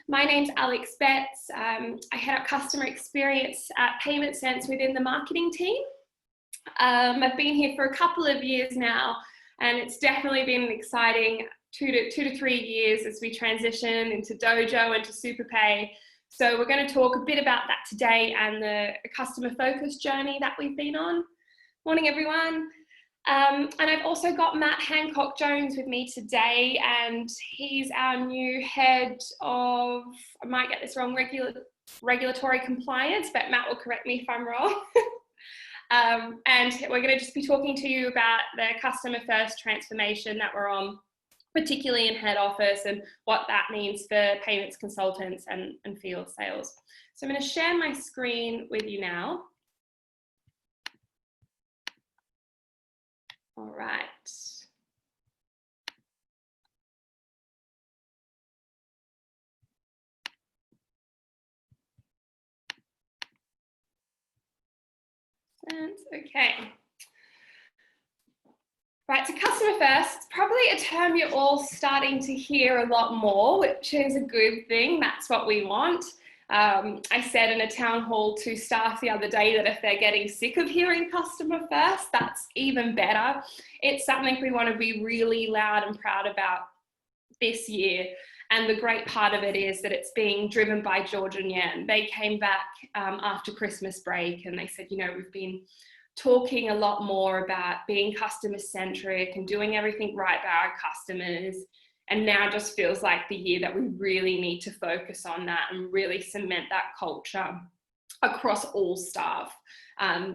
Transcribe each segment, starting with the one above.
My name's Alex Betts. I head up customer experience at Payment Sense within the marketing team. I've been here for a couple of years now, and it's definitely been an exciting two to 3 years as we transition into Dojo and to SuperPay. So we're going to talk a bit about that today and the customer focus journey that we've been on. Morning, everyone. And I've also got Matt Hancock-Jones with me today, and he's our new head of, I might get this wrong, regulatory compliance, but Matt will correct me if I'm wrong. And we're going to just be talking to you about the customer first transformation that we're on, particularly in head office, and what that means for payments consultants and field sales. So I'm going to share my screen with you now. All right. Okay. Right, so customer first, probably a term you're all starting to hear a lot more, which is a good thing. That's what we want. I said in a town hall to staff the other day that if they're getting sick of hearing customer first, that's even better. It's something we want to be really loud and proud about this year. And the great part of it is that it's being driven by George and Yan. They came back after Christmas break and they said, you know, we've been talking a lot more about being customer centric and doing everything right by our customers. And now just feels like the year that we really need to focus on that and really cement that culture across all staff. I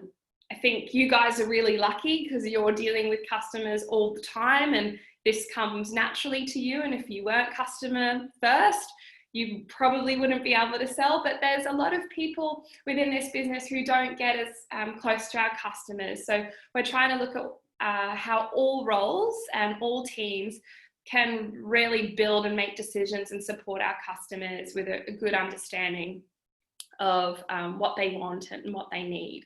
think you guys are really lucky because you're dealing with customers all the time and this comes naturally to you. And if you weren't customer first, you probably wouldn't be able to sell, but there's a lot of people within this business who don't get as close to our customers. So we're trying to look at how all roles and all teams can really build and make decisions and support our customers with a good understanding of what they want and what they need.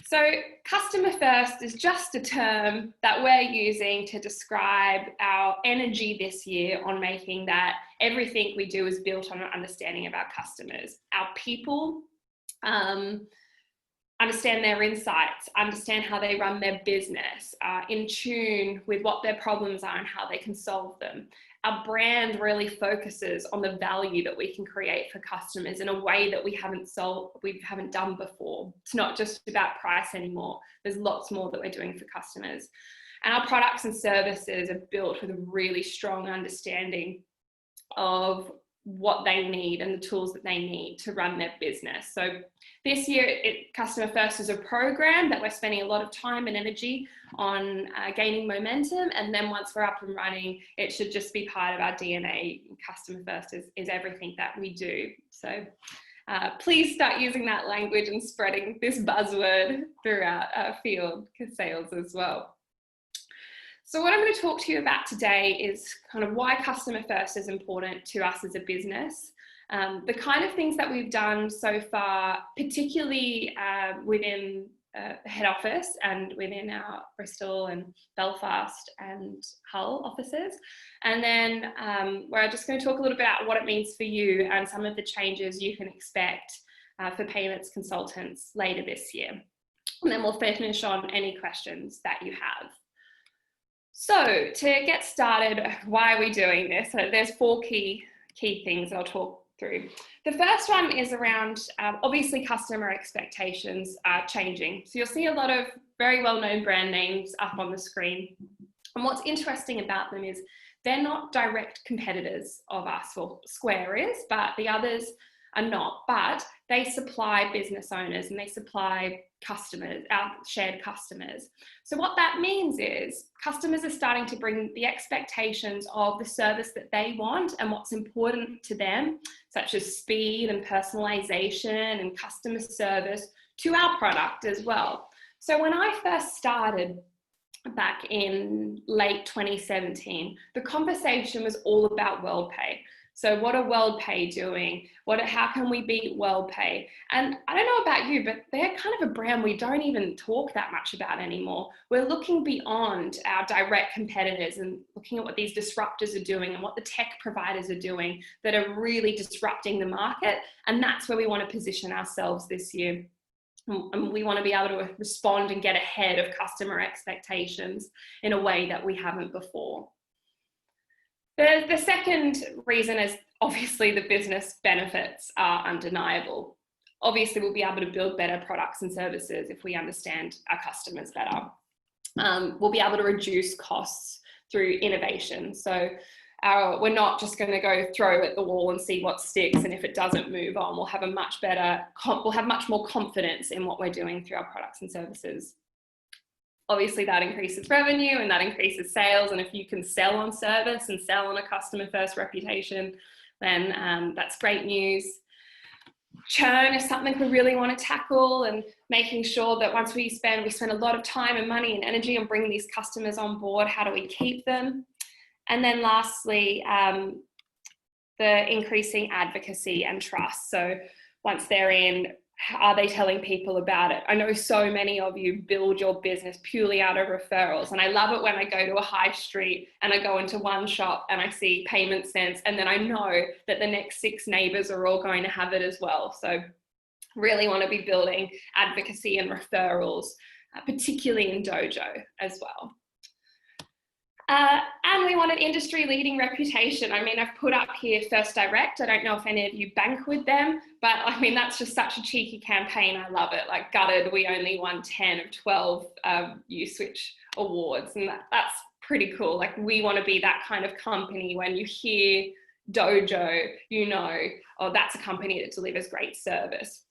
So customer first is just a term that we're using to describe our energy this year on making that everything we do is built on an understanding of our customers. Our people understand their insights, understand how they run their business, in tune with what their problems are and how they can solve them. Our brand really focuses on the value that we can create for customers in a way that we haven't done before. It's not just about price anymore. There's lots more that we're doing for customers. And our products and services are built with a really strong understanding of what they need and the tools that they need to run their business. So this year, Customer First is a program that we're spending a lot of time and energy on gaining momentum. And then once we're up and running, it should just be part of our DNA. Customer First is everything that we do. So please start using that language and spreading this buzzword throughout our field sales as well. So what I'm going to talk to you about today is kind of why customer first is important to us as a business, the kind of things that we've done so far, particularly within the head office and within our Bristol and Belfast and Hull offices. And then we're just going to talk a little bit about what it means for you and some of the changes you can expect for payments consultants later this year. And then we'll finish on any questions that you have. So to get started, why are we doing this? So there's four key things I'll talk through. The first one is around, obviously customer expectations are changing. So you'll see a lot of very well-known brand names up on the screen. And what's interesting about them is they're not direct competitors of us. Well, Square is, but the others are not. But they supply business owners and they supply customers, our shared customers. So what that means is customers are starting to bring the expectations of the service that they want and what's important to them, such as speed and personalization and customer service, to our product as well. So when I first started back in late 2017, the conversation was all about WorldPay. So what are WorldPay doing? How can we beat WorldPay? And I don't know about you, but they're kind of a brand we don't even talk that much about anymore. We're looking beyond our direct competitors and looking at what these disruptors are doing and what the tech providers are doing that are really disrupting the market. And that's where we want to position ourselves this year. And we want to be able to respond and get ahead of customer expectations in a way that we haven't before. The second reason is obviously the business benefits are undeniable. Obviously, we'll be able to build better products and services if we understand our customers better. We'll be able to reduce costs through innovation. So we're not just going to go throw at the wall and see what sticks, and if it doesn't move on, we'll have much more confidence in what we're doing through our products and services. Obviously, that increases revenue and that increases sales. And if you can sell on service and sell on a customer first reputation, then that's great news. Churn is something we really want to tackle, and making sure that once we spend a lot of time and money and energy on bringing these customers on board, how do we keep them? And then lastly, the increasing advocacy and trust. So once they're in, are they telling people about it? I know so many of you build your business purely out of referrals. And I love it when I go to a high street and I go into one shop and I see Payment Sense, and then I know that the next 6 neighbors are all going to have it as well. So really want to be building advocacy and referrals, particularly in Dojo as well. And we want an industry-leading reputation. I mean, I've put up here First Direct. I don't know if any of you bank with them, but I mean, that's just such a cheeky campaign. I love it. Like, gutted, we only won 10 of 12 Uswitch awards, and that's pretty cool. Like, we want to be that kind of company. When you hear Dojo, you know, oh, that's a company that delivers great service.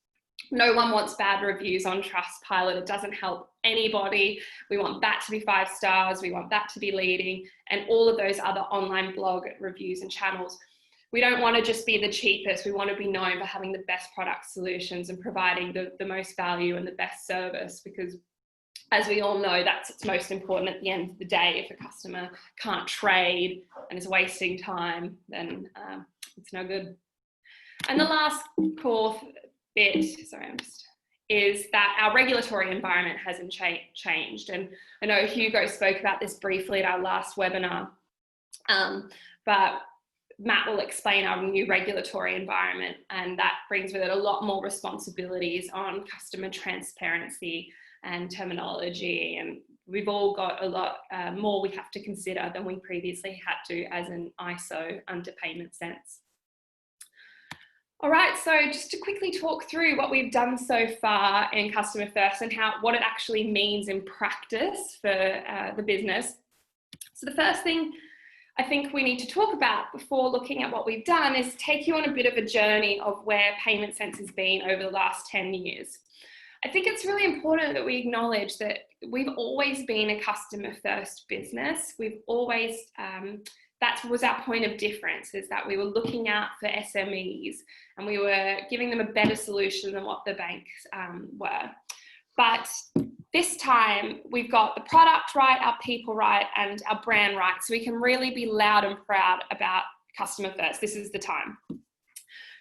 No one wants bad reviews on Trustpilot. It doesn't help anybody. We want that to be 5 stars. We want that to be leading, and all of those other online blog reviews and channels. We don't want to just be the cheapest. We want to be known for having the best product solutions and providing the most value and the best service, because as we all know, that's what's most important at the end of the day. If a customer can't trade and is wasting time, then it's no good. And the last fourth bit, is that our regulatory environment hasn't changed. And I know Hugo spoke about this briefly at our last webinar, but Matt will explain our new regulatory environment, and that brings with it a lot more responsibilities on customer transparency and terminology. And we've all got a lot more we have to consider than we previously had to as an ISO under Payment Sense. All right, so just to quickly talk through what we've done so far in Customer First and what it actually means in practice for the business. So the first thing I think we need to talk about before looking at what we've done is take you on a bit of a journey of where Payment Sense has been over the last 10 years. I think it's really important that we acknowledge that we've always been a customer first business. We've always, that was our point of difference, is that we were looking out for SMEs and we were giving them a better solution than what the banks were. But this time we've got the product right, our people right, and our brand right. So we can really be loud and proud about customer first. This is the time.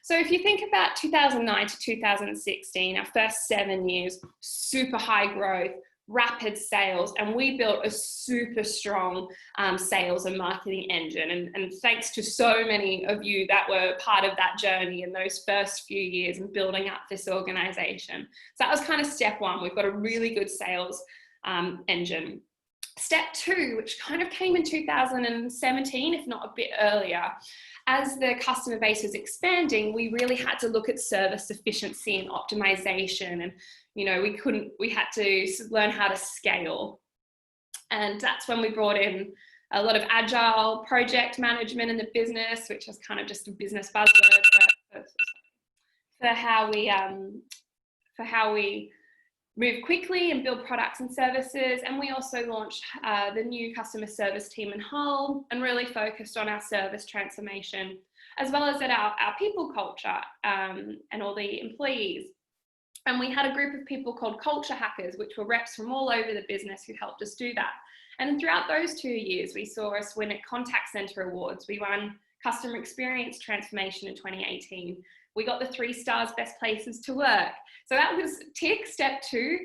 So if you think about 2009 to 2016, our first 7 years, super high growth, rapid sales, and we built a super strong sales and marketing engine. And thanks to so many of you that were part of that journey in those first few years and building up this organization. So that was kind of step one. We've got a really good sales engine. Step two, which kind of came in 2017, if not a bit earlier, as the customer base was expanding, we really had to look at service efficiency and optimization. And, you know, we had to learn how to scale. And that's when we brought in a lot of agile project management in the business, which is kind of just a business buzzword for how we move quickly and build products and services. And we also launched the new customer service team in Hull and really focused on our service transformation, as well as at our people culture and all the employees. And we had a group of people called Culture Hackers, which were reps from all over the business who helped us do that. And throughout those 2 years, we saw us win at Contact Center Awards. We won customer experience transformation in 2018. We got the 3 stars best places to work. So that was tick. Step 2,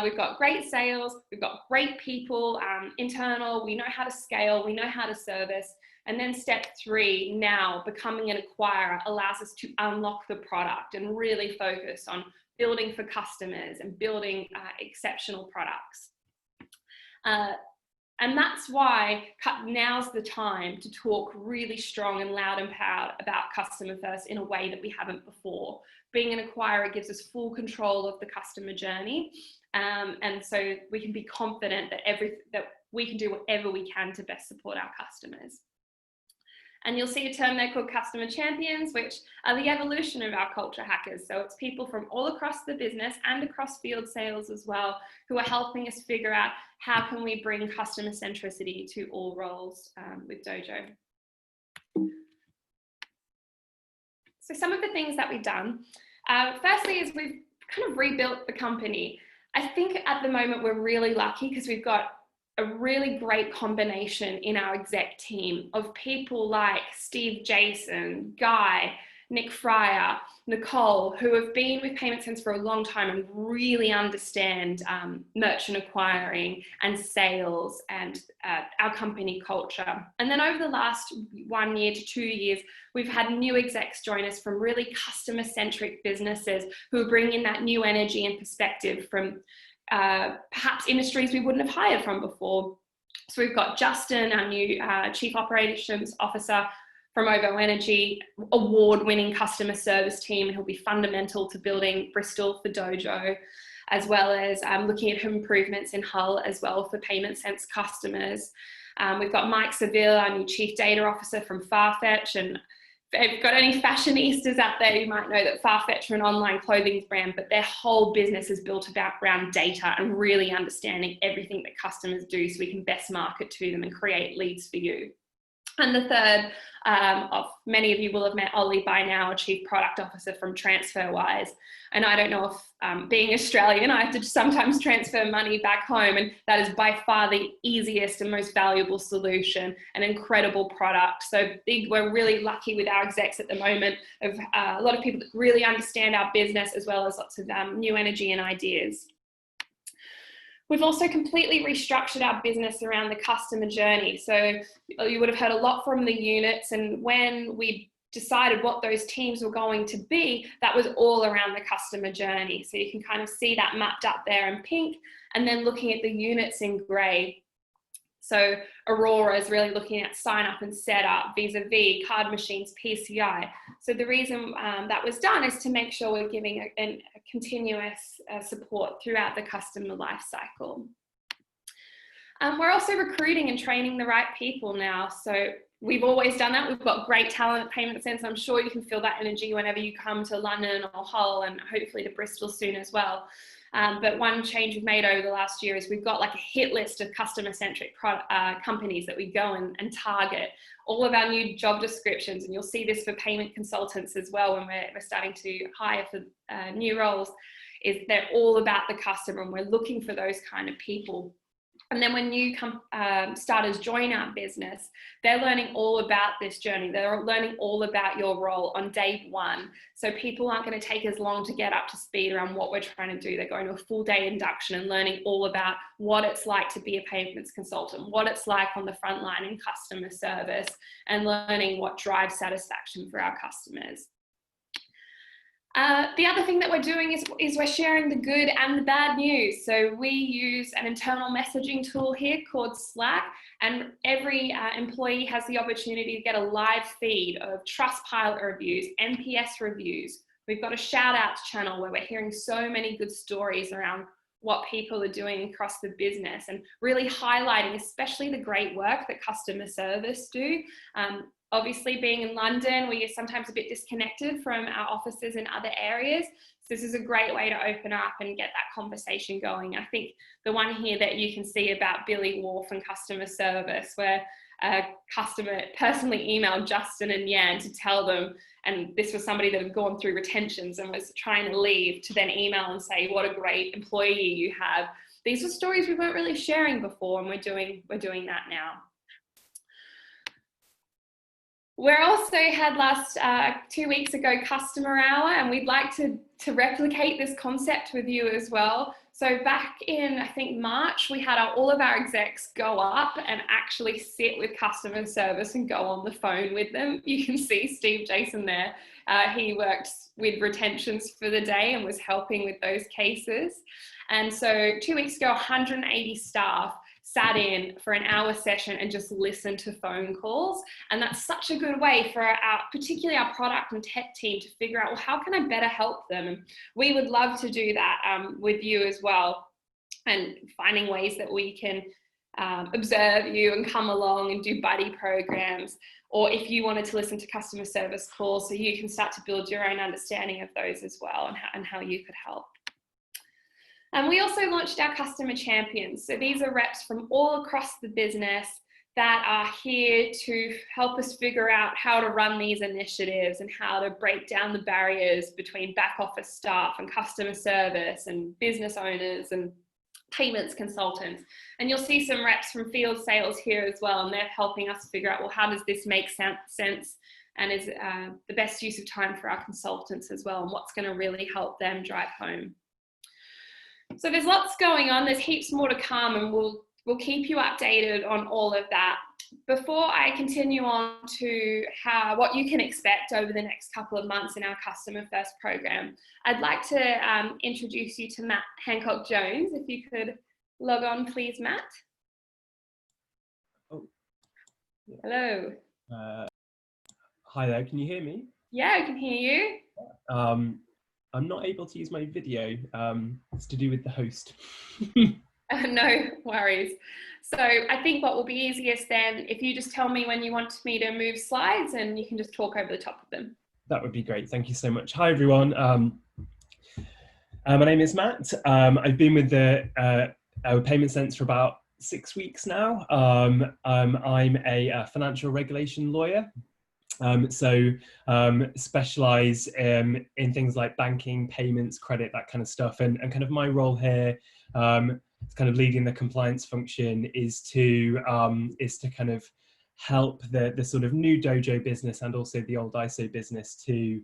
we've got great sales, we've got great people, internal, we know how to scale, we know how to service. And then step 3, now becoming an acquirer allows us to unlock the product and really focus on building for customers and building exceptional products. And that's why now's the time to talk really strong and loud and proud about customer first in a way that we haven't before. Being an acquirer gives us full control of the customer journey. And so we can be confident that we can do whatever we can to best support our customers. And you'll see a term there called customer champions, which are the evolution of our culture hackers. So it's people from all across the business and across field sales as well, who are helping us figure out how can we bring customer centricity to all roles with Dojo. So some of the things that we've done, firstly is we've kind of rebuilt the company. I think at the moment we're really lucky because we've got a really great combination in our exec team of people like Steve Jason, Guy, Nick Fryer, Nicole, who have been with Payment Sense for a long time and really understand merchant acquiring and sales and our company culture. And then over the last 1 year to 2 years, we've had new execs join us from really customer-centric businesses who are bringing that new energy and perspective from perhaps industries we wouldn't have hired from before. So we've got Justin, our new Chief Operations Officer from OVO Energy, award-winning customer service team, and he'll be fundamental to building Bristol for Dojo, as well as looking at improvements in Hull as well for Payment Sense customers. We've got Mike Seville, our new Chief Data Officer from Farfetch, and if you've got any fashionistas out there, you might know that Farfetch are an online clothing brand, but their whole business is built around data and really understanding everything that customers do so we can best market to them and create leads for you. And the third, of many of you will have met Ollie by now, Chief Product Officer from TransferWise. And I don't know if being Australian, I have to sometimes transfer money back home, and that is by far the easiest and most valuable solution, an incredible product. So we're really lucky with our execs at the moment of a lot of people that really understand our business, as well as lots of new energy and ideas. We've also completely restructured our business around the customer journey. So you would have heard a lot from the units, and when we decided what those teams were going to be, that was all around the customer journey. So you can kind of see that mapped up there in pink, and then looking at the units in grey. So Aurora is really looking at sign up and setup, vis-a-vis, card machines, PCI. So the reason that was done is to make sure we're giving a continuous support throughout the customer life cycle. We're also recruiting and training the right people now. So we've always done that. We've got great talent at Payment Sense. I'm sure you can feel that energy whenever you come to London or Hull, and hopefully to Bristol soon as well. But one change we've made over the last year is we've got like a hit list of customer-centric companies that we go and target. All of our new job descriptions, and you'll see this for payment consultants as well when we're starting to hire for new roles, is they're all about the customer, and we're looking for those kind of people. And then when new starters join our business, they're learning all about this journey. They're learning all about your role on day one. So people aren't going to take as long to get up to speed around what we're trying to do. They're going to a full day induction and learning all about what it's like to be a payments consultant, what it's like on the front line in customer service, and learning what drives satisfaction for our customers. The other thing that we're doing is we're sharing the good and the bad news. So we use an internal messaging tool here called Slack, and every employee has the opportunity to get a live feed of Trustpilot reviews, NPS reviews. We've got a shout outs channel where we're hearing so many good stories around what people are doing across the business, and really highlighting especially the great work that customer service do. Obviously, being in London, we are sometimes a bit disconnected from our offices in other areas. So this is a great way to open up and get that conversation going. I think the one here that you can see about Billy Wharf and customer service, where a customer personally emailed Justin and Yan to tell them, and this was somebody that had gone through retentions and was trying to leave, to then email and say, what a great employee you have. These were stories we weren't really sharing before, and we're doing that now. We also had last 2 weeks ago customer hour, and we'd like to replicate this concept with you as well. So back in, I think, March, we had all of our execs go up and actually sit with customer service and go on the phone with them. You can see Steve Jason there. He worked with retentions for the day and was helping with those cases. And so 2 weeks ago, 180 staff sat in for an hour session and just listened to phone calls. And that's such a good way for particularly our product and tech team to figure out, well, how can I better help them? And we would love to do that with you as well, and finding ways that we can observe you and come along and do buddy programs, or if you wanted to listen to customer service calls, so you can start to build your own understanding of those as well, and how you could help. And we also launched our customer champions. So these are reps from all across the business that are here to help us figure out how to run these initiatives and how to break down the barriers between back office staff and customer service and business owners and payments consultants. And you'll see some reps from field sales here as well, and they're helping us figure out, well, how does this make sense, and is the best use of time for our consultants as well, and what's going to really help them drive home. So there's lots going on. There's heaps more to come, and we'll keep you updated on all of that. Before I continue on to what you can expect over the next couple of months in our Customer First program, I'd like to introduce you to Matt Hancock-Jones. If you could log on, please, Matt. Oh. Yeah. Hello. Hi there, can you hear me? Yeah, I can hear you. I'm not able to use my video. It's to do with the host. No worries. So I think what will be easiest then, if you just tell me when you want me to move slides, and you can just talk over the top of them. That would be great. Thank you so much. Hi, everyone. My name is Matt. I've been with the Payment Sense for about 6 weeks now. I'm a financial regulation lawyer. Specialize in things like banking, payments, credit, that kind of stuff. And kind of my role here, it's kind of leading the compliance function, is to kind of help the sort of new Dojo business and also the old ISO business to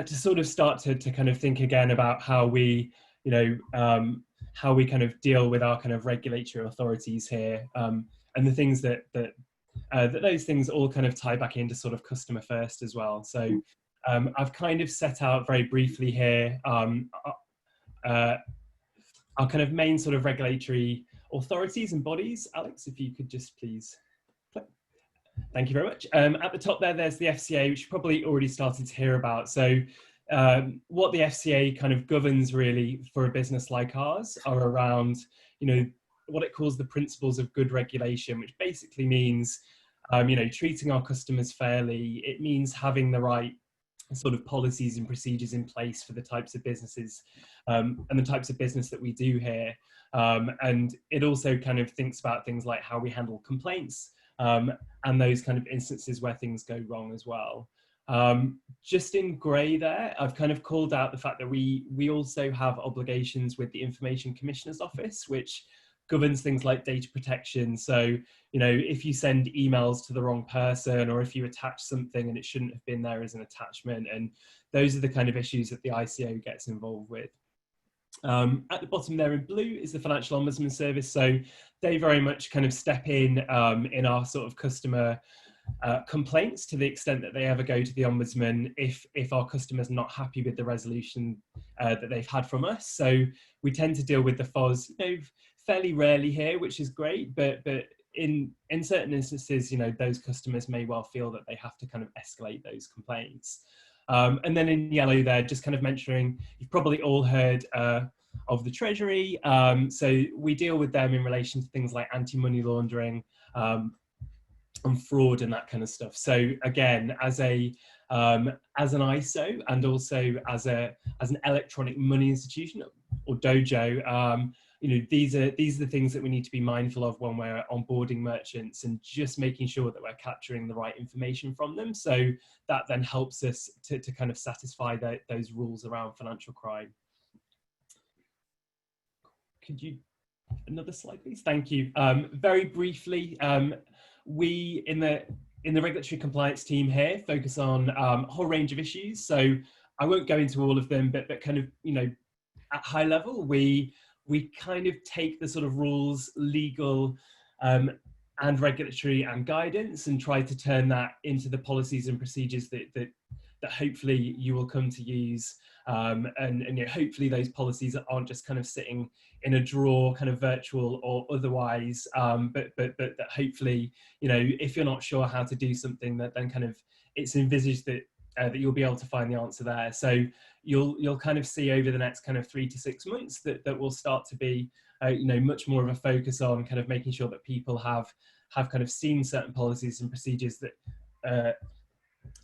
sort of start to kind of think again about how we, how we kind of deal with our kind of regulatory authorities here, and the things that those things all kind of tie back into sort of customer first as well. So I've kind of set out very briefly here our kind of main sort of regulatory authorities and bodies. Alex, if you could just please click. Thank you very much. At the top there's the FCA, which you probably already started to hear about. So what the FCA kind of governs really for a business like ours are around, what it calls the principles of good regulation, which basically means, treating our customers fairly. It means having the right sort of policies and procedures in place for the types of businesses and the types of business that we do here. And it also kind of thinks about things like how we handle complaints and those kind of instances where things go wrong as well. Just in grey there, I've kind of called out the fact that we also have obligations with the Information Commissioner's Office, which governs things like data protection. So, if you send emails to the wrong person, or if you attach something and it shouldn't have been there as an attachment, and those are the kind of issues that the ICO gets involved with. At the bottom there in blue is the Financial Ombudsman Service. So they very much kind of step in our sort of customer complaints, to the extent that they ever go to the Ombudsman if our customer's not happy with the resolution that they've had from us. So we tend to deal with the FOS, fairly rarely here, which is great, but in certain instances, those customers may well feel that they have to kind of escalate those complaints. And then in yellow there, just kind of mentioning, you've probably all heard of the Treasury. So we deal with them in relation to things like anti-money laundering and fraud and that kind of stuff. So again, as an ISO and also as an electronic money institution, or Dojo, these are the things that we need to be mindful of when we're onboarding merchants, and just making sure that we're capturing the right information from them. So that then helps us to kind of satisfy those rules around financial crime. Could you, another slide please? Thank you. Very briefly, we in the regulatory compliance team here focus on a whole range of issues. So I won't go into all of them, but kind of, you know, at high level, we kind of take the sort of rules, legal and regulatory and guidance, and try to turn that into the policies and procedures that hopefully you will come to use. And you know, hopefully those policies aren't just kind of sitting in a drawer, kind of virtual or otherwise, but that hopefully, you know, if you're not sure how to do something, that then kind of it's envisaged that that you'll be able to find the answer there. So you'll kind of see over the next kind of 3 to 6 months that will start to be you know, much more of a focus on kind of making sure that people have kind of seen certain policies and procedures that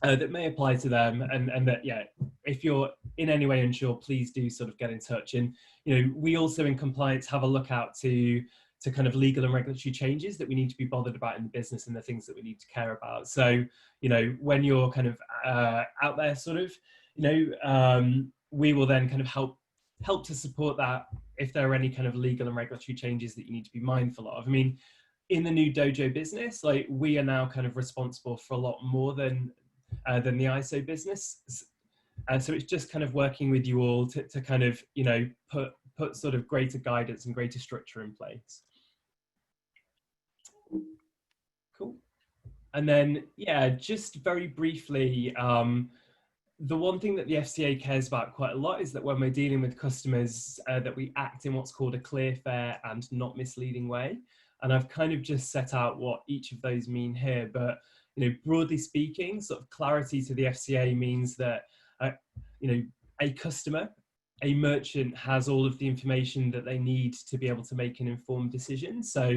that may apply to them, and that, yeah, if you're in any way unsure, please do sort of get in touch. And you know, we also in compliance have a look out to kind of legal and regulatory changes that we need to be bothered about in the business and the things that we need to care about. So you know, when you're kind of out there sort of, you know, we will then kind of help to support that if there are any kind of legal and regulatory changes that you need to be mindful of. I mean, in the new Dojo business, like, we are now kind of responsible for a lot more than the ISO business. And so it's just kind of working with you all to kind of, you know, put sort of greater guidance and greater structure in place. Cool. And then, yeah, just very briefly, the one thing that the FCA cares about quite a lot is that when we're dealing with customers, that we act in what's called a clear, fair and not misleading way. And I've kind of just set out what each of those mean here, but you know, broadly speaking, sort of clarity to the FCA means that you know, a customer, a merchant has all of the information that they need to be able to make an informed decision. So,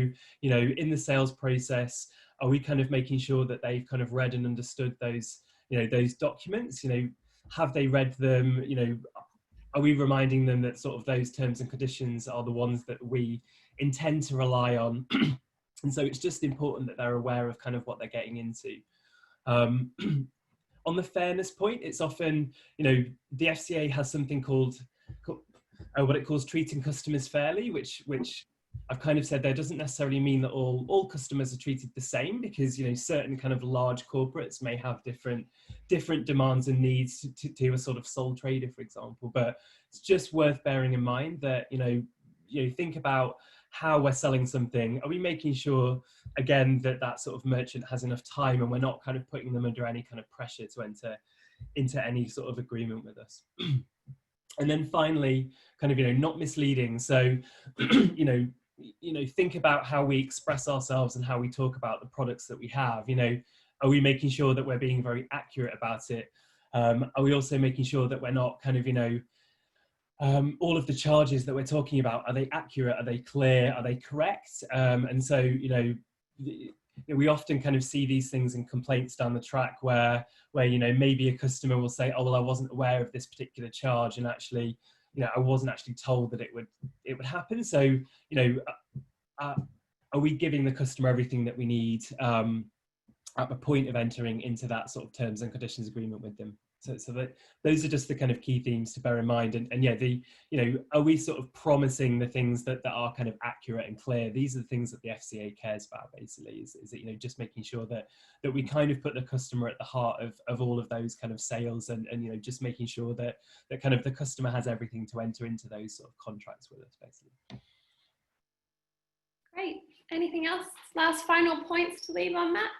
you know, in the sales process, are we kind of making sure that they've kind of read and understood those, you know, those documents? You know, have they read them? You know, are we reminding them that sort of those terms and conditions are the ones that we intend to rely on? And so it's just important that they're aware of kind of what they're getting into. On the fairness point, it's often, you know, the FCA has something called what it calls treating customers fairly, which I've kind of said there doesn't necessarily mean that all customers are treated the same, because, you know, certain kind of large corporates may have different demands and needs to a sort of sole trader, for example. But it's just worth bearing in mind that, you know, think about how we're selling something. Are we making sure, again, that sort of merchant has enough time and we're not kind of putting them under any kind of pressure to enter into any sort of agreement with us? And then finally, kind of, you know, not misleading. So, you know, think about how we express ourselves and how we talk about the products that we have. You know, are we making sure that we're being very accurate about it? Are we also making sure that we're not kind of, you know, all of the charges that we're talking about, are they accurate? Are they clear? Are they correct? And so, you know, we often kind of see these things in complaints down the track where, you know, maybe a customer will say, oh, well, I wasn't aware of this particular charge, and actually, you know, I wasn't actually told that it would happen. So, you know, are we giving the customer everything that we need at the point of entering into that sort of terms and conditions agreement with them? So that those are just the kind of key themes to bear in mind. And yeah, you know, are we sort of promising the things that are kind of accurate and clear? These are the things that the FCA cares about, basically, is that, you know, just making sure that we kind of put the customer at the heart of all of those kind of sales, and you know, just making sure that kind of the customer has everything to enter into those sort of contracts with us, basically. Great. Anything else? Last final points to leave on, Matt?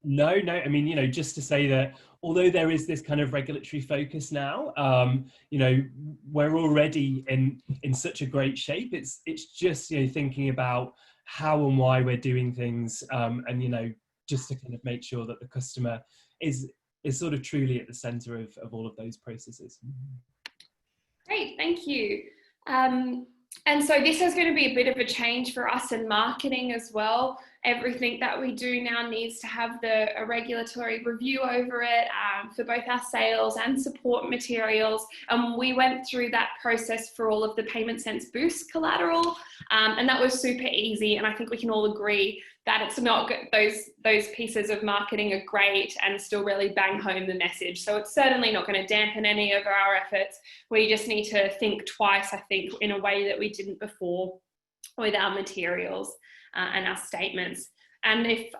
No, I mean, you know, just to say that although there is this kind of regulatory focus now, you know, we're already in such a great shape. It's just, you know, thinking about how and why we're doing things, and, you know, just to kind of make sure that the customer is sort of truly at the center of all of those processes. Great, thank you. And so this is going to be a bit of a change for us in marketing as well. Everything that we do now needs to have a regulatory review over it, for both our sales and support materials. We went through that process for all of the Payment Sense Boost collateral, and that was super easy. And I think we can all agree that it's not those pieces of marketing are great and still really bang home the message. So it's certainly not going to dampen any of our efforts. We just need to think twice, I think, in a way that we didn't before with our materials and our statements. And if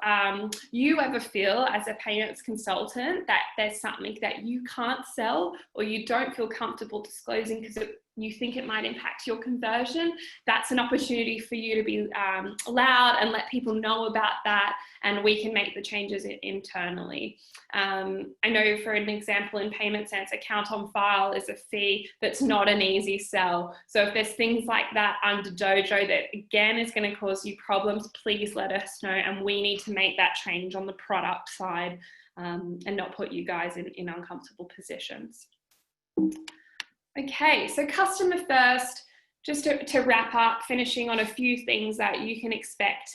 you ever feel as a payments consultant that there's something that you can't sell or you don't feel comfortable disclosing because you think it might impact your conversion, that's an opportunity for you to be loud and let people know about that, and we can make the changes internally. I know, for an example, in Payment Sense, account on file is a fee that's not an easy sell. So if there's things like that under Dojo that again is going to cause you problems, please let us know, and we need to make that change on the product side and not put you guys in uncomfortable positions. Okay, so customer first, just to wrap up, finishing on a few things that you can expect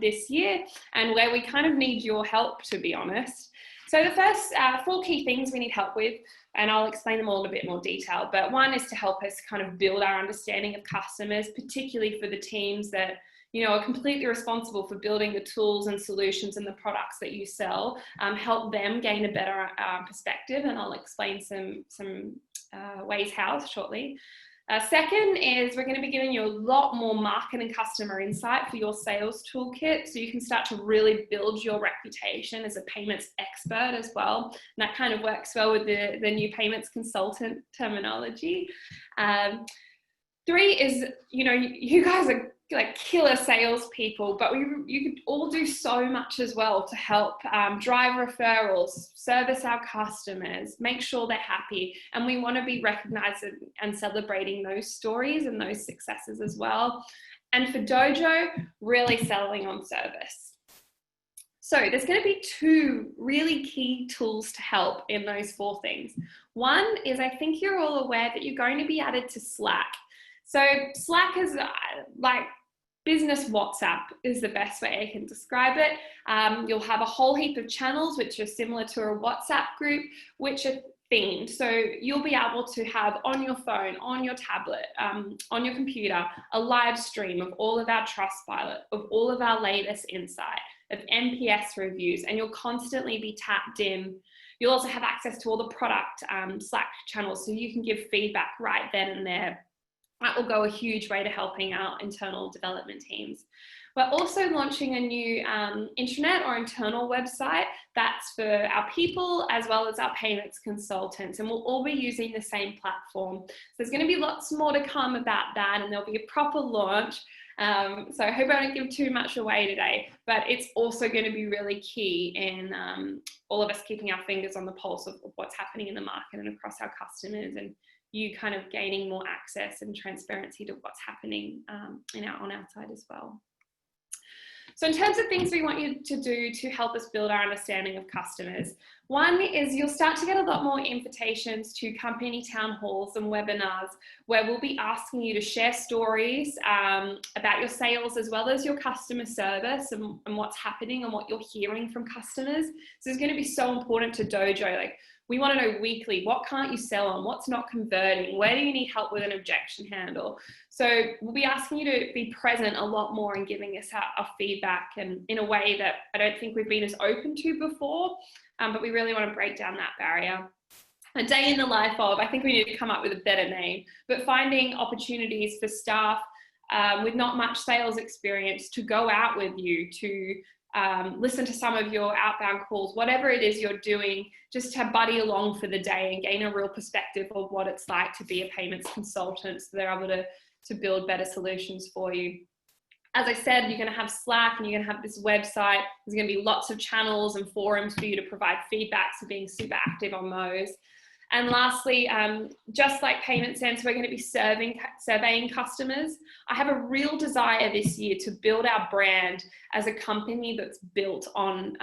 this year and where we kind of need your help, to be honest. So the first 4 key things we need help with, and I'll explain them all in a bit more detail, but one is to help us kind of build our understanding of customers, particularly for the teams that are completely responsible for building the tools and solutions and the products that you sell. Help them gain a better perspective, and I'll explain some ways how shortly. Second is we're going to be giving you a lot more market and customer insight for your sales toolkit, so you can start to really build your reputation as a payments expert as well. And that kind of works well with the new payments consultant terminology. 3 is, you guys are like killer salespeople, but you could all do so much as well to help drive referrals, service our customers, make sure they're happy. And we want to be recognizing and celebrating those stories and those successes as well. And for Dojo, really selling on service. So there's going to be 2 really key tools to help in those 4 things. One is, I think you're all aware that you're going to be added to Slack. So Slack is like business WhatsApp is the best way I can describe it. You'll have a whole heap of channels which are similar to a WhatsApp group, which are themed. So you'll be able to have on your phone, on your tablet, on your computer, a live stream of all of our Trustpilot, of all of our latest insight, of NPS reviews, and you'll constantly be tapped in. You'll also have access to all the product Slack channels, so you can give feedback right then and there. That will go a huge way to helping our internal development teams. We're also launching a new intranet or internal website that's for our people as well as our payments consultants, and we'll all be using the same platform. So there's going to be lots more to come about that, and there'll be a proper launch. So I hope I don't give too much away today, but it's also going to be really key in all of us keeping our fingers on the pulse of what's happening in the market and across our customers, and you kind of gaining more access and transparency to what's happening on our side as well. So in terms of things we want you to do to help us build our understanding of customers, one is you'll start to get a lot more invitations to company town halls and webinars where we'll be asking you to share stories about your sales as well as your customer service and what's happening and what you're hearing from customers. So it's going to be so important to Dojo. Like, we want to know weekly, what can't you sell on? What's not converting? Where do you need help with an objection handle? So we'll be asking you to be present a lot more and giving us our feedback, and in a way that I don't think we've been as open to before, but we really want to break down that barrier. A day in the life of, I think we need to come up with a better name, but finding opportunities for staff with not much sales experience to go out with you, to listen to some of your outbound calls, whatever it is you're doing, just to buddy along for the day and gain a real perspective of what it's like to be a payments consultant, so they're able to build better solutions for you. As I said, you're going to have Slack and you're going to have this website. There's going to be lots of channels and forums for you to provide feedback, so being super active on those. And lastly, just like Payment Sense, we're going to be surveying customers. I have a real desire this year to build our brand as a company that's built on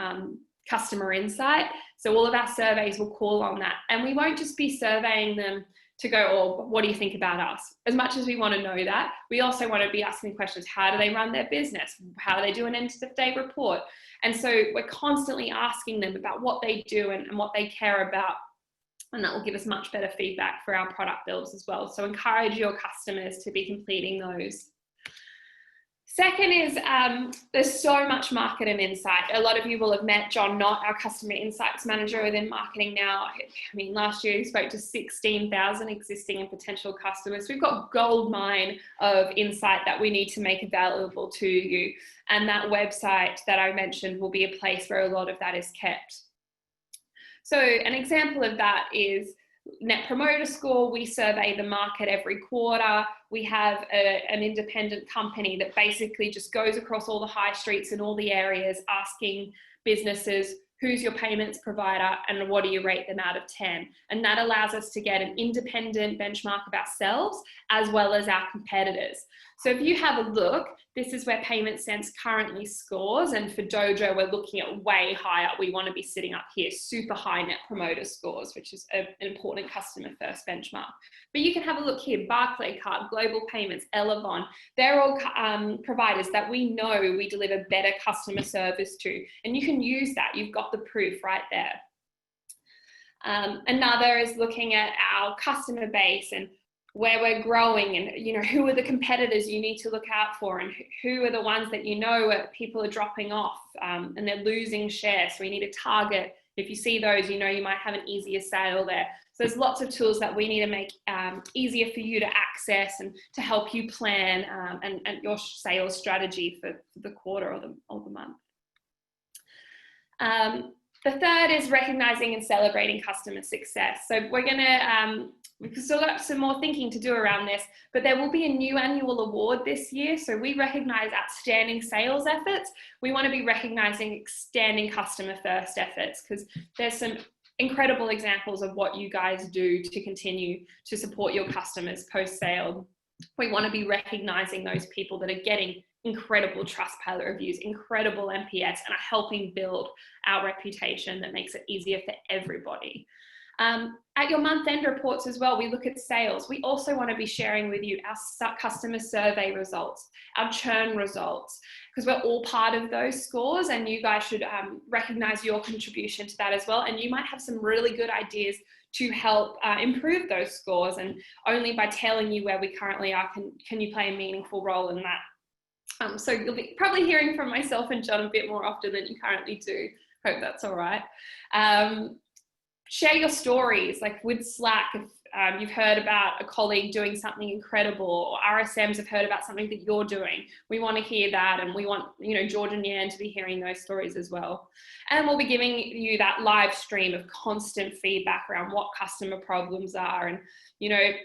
customer insight. So all of our surveys will call on that. And we won't just be surveying them to go, oh, what do you think about us? As much as we want to know that, we also want to be asking questions. How do they run their business? How do they do an end-of-day report? And so we're constantly asking them about what they do and what they care about. And that will give us much better feedback for our product builds as well. So encourage your customers to be completing those. Second is there's so much market and insight. A lot of you will have met John Knott, our customer insights manager within marketing now. I mean, last year he spoke to 16,000 existing and potential customers. We've got gold mine of insight that we need to make available to you. And that website that I mentioned will be a place where a lot of that is kept. So an example of that is Net Promoter Score. We survey the market every quarter. We have an independent company that basically just goes across all the high streets and all the areas asking businesses, who's your payments provider and what do you rate them out of 10? And that allows us to get an independent benchmark of ourselves as well as our competitors. So if you have a look, this is where Payment Sense currently scores. And for Dojo, we're looking at way higher. We want to be sitting up here, super high Net Promoter Scores, which is an important customer first benchmark. But you can have a look here, Barclaycard, Global Payments, Elavon. They're all providers that we know we deliver better customer service to. And you can use that. You've got the proof right there. Another is looking at our customer base and where we're growing, and who are the competitors you need to look out for, and who are the ones that people are dropping off and they're losing share. So we need to target. If you see those, you might have an easier sale there. So there's lots of tools that we need to make easier for you to access and to help you plan and your sales strategy for the quarter or the month. The third is recognizing and celebrating customer success. So we've still got some more thinking to do around this, but there will be a new annual award this year. So we recognize outstanding sales efforts. We want to be recognizing outstanding customer first efforts, because there's some incredible examples of what you guys do to continue to support your customers post-sale. We want to be recognizing those people that are getting incredible Trustpilot reviews, incredible NPS, and are helping build our reputation that makes it easier for everybody. At your month-end reports as well, we look at sales. We also want to be sharing with you our customer survey results, our churn results, because we're all part of those scores, and you guys should recognize your contribution to that as well. And you might have some really good ideas to help improve those scores, and only by telling you where we currently are can you play a meaningful role in that. So you'll be probably hearing from myself and John a bit more often than you currently do. Hope that's all right. Share your stories, like with Slack. If you've heard about a colleague doing something incredible, or RSMs have heard about something that you're doing, we want to hear that, and we want George and Yan to be hearing those stories as well. And we'll be giving you that live stream of constant feedback around what customer problems are, and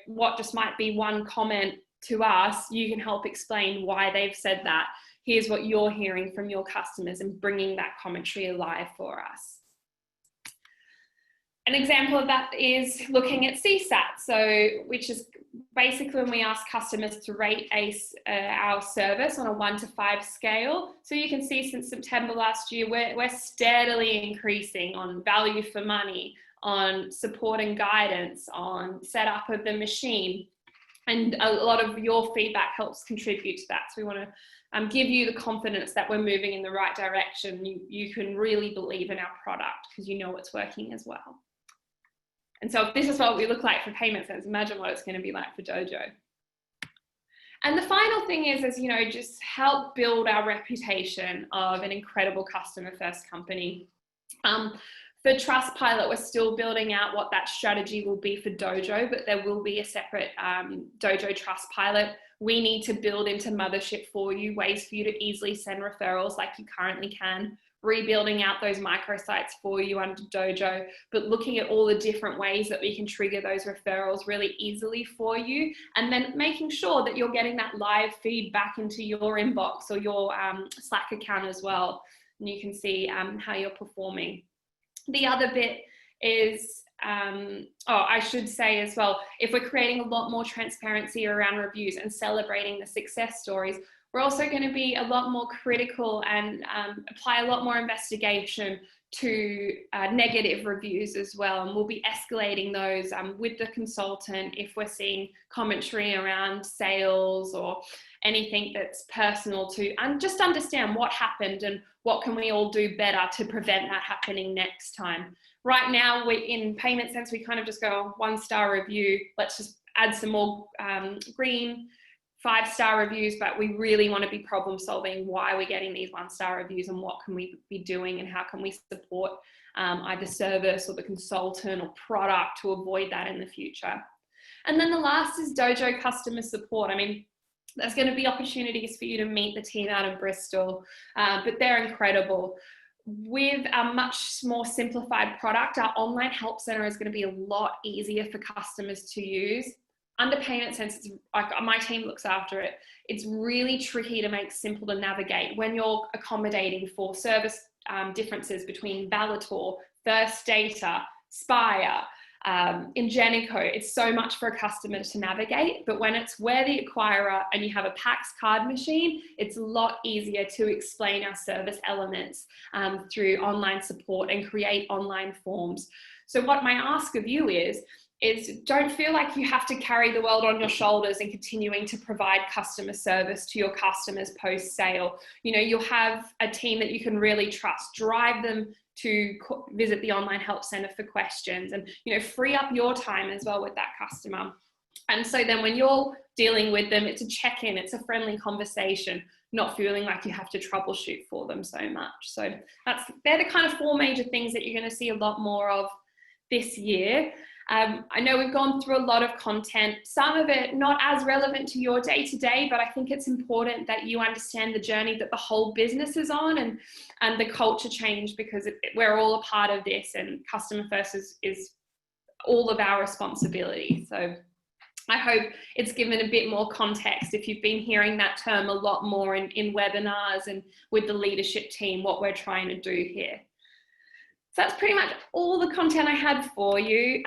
what just might be one comment to us. You can help explain why they've said that. Here's what you're hearing from your customers, and bringing that commentary alive for us. An example of that is looking at CSAT, which is basically when we ask customers to rate our service on a 1 to 5 scale. So you can see since September last year, we're steadily increasing on value for money, on support and guidance, on setup of the machine. And a lot of your feedback helps contribute to that. So we want to give you the confidence that we're moving in the right direction. You can really believe in our product because you know it's working as well. And so if this is what we look like for Payment Sense, imagine what it's going to be like for Dojo. And the final thing is just help build our reputation of an incredible customer first company. For Trustpilot, we're still building out what that strategy will be for Dojo, but there will be a separate Dojo Trustpilot. We need to build into Mothership for you ways for you to easily send referrals like you currently can, rebuilding out those microsites for you under Dojo, but looking at all the different ways that we can trigger those referrals really easily for you, and then making sure that you're getting that live feedback into your inbox or your Slack account as well, and you can see how you're performing. The other bit is, I should say as well, if we're creating a lot more transparency around reviews and celebrating the success stories, we're also going to be a lot more critical and apply a lot more investigation to negative reviews as well. And we'll be escalating those with the consultant if we're seeing commentary around sales or anything that's personal to, and just understand what happened and what can we all do better to prevent that happening next time. Right now, in Payment Sense, we kind of just go 1-star review. Let's just add some more green 5-star reviews, but we really want to be problem solving why we're getting these 1-star reviews and what can we be doing and how can we support either service or the consultant or product to avoid that in the future. And then the last is Dojo customer support. I mean, there's going to be opportunities for you to meet the team out in Bristol, but they're incredible. With a much more simplified product, our online help center is going to be a lot easier for customers to use. Under Payment Sense, it's like my team looks after it. It's really tricky to make simple to navigate when you're accommodating for service differences between Valitor, First Data, Spire, Ingenico. It's so much for a customer to navigate, but when it's We're the acquirer and you have a PAX card machine, it's a lot easier to explain our service elements through online support and create online forms. So what my ask of you is don't feel like you have to carry the world on your shoulders and continuing to provide customer service to your customers post-sale. You know, you'll have a team that you can really trust. Drive them to visit the online help center for questions and, you know, free up your time as well with that customer. And so then when you're dealing with them, it's a check-in, it's a friendly conversation, not feeling like you have to troubleshoot for them so much. So they're the kind of 4 major things that you're going to see a lot more of this year. I know we've gone through a lot of content, some of it not as relevant to your day-to-day, but I think it's important that you understand the journey that the whole business is on and the culture change, because we're all a part of this, and customer first is all of our responsibility. So I hope it's given a bit more context if you've been hearing that term a lot more in webinars and with the leadership team, what we're trying to do here. So that's pretty much all the content I had for you.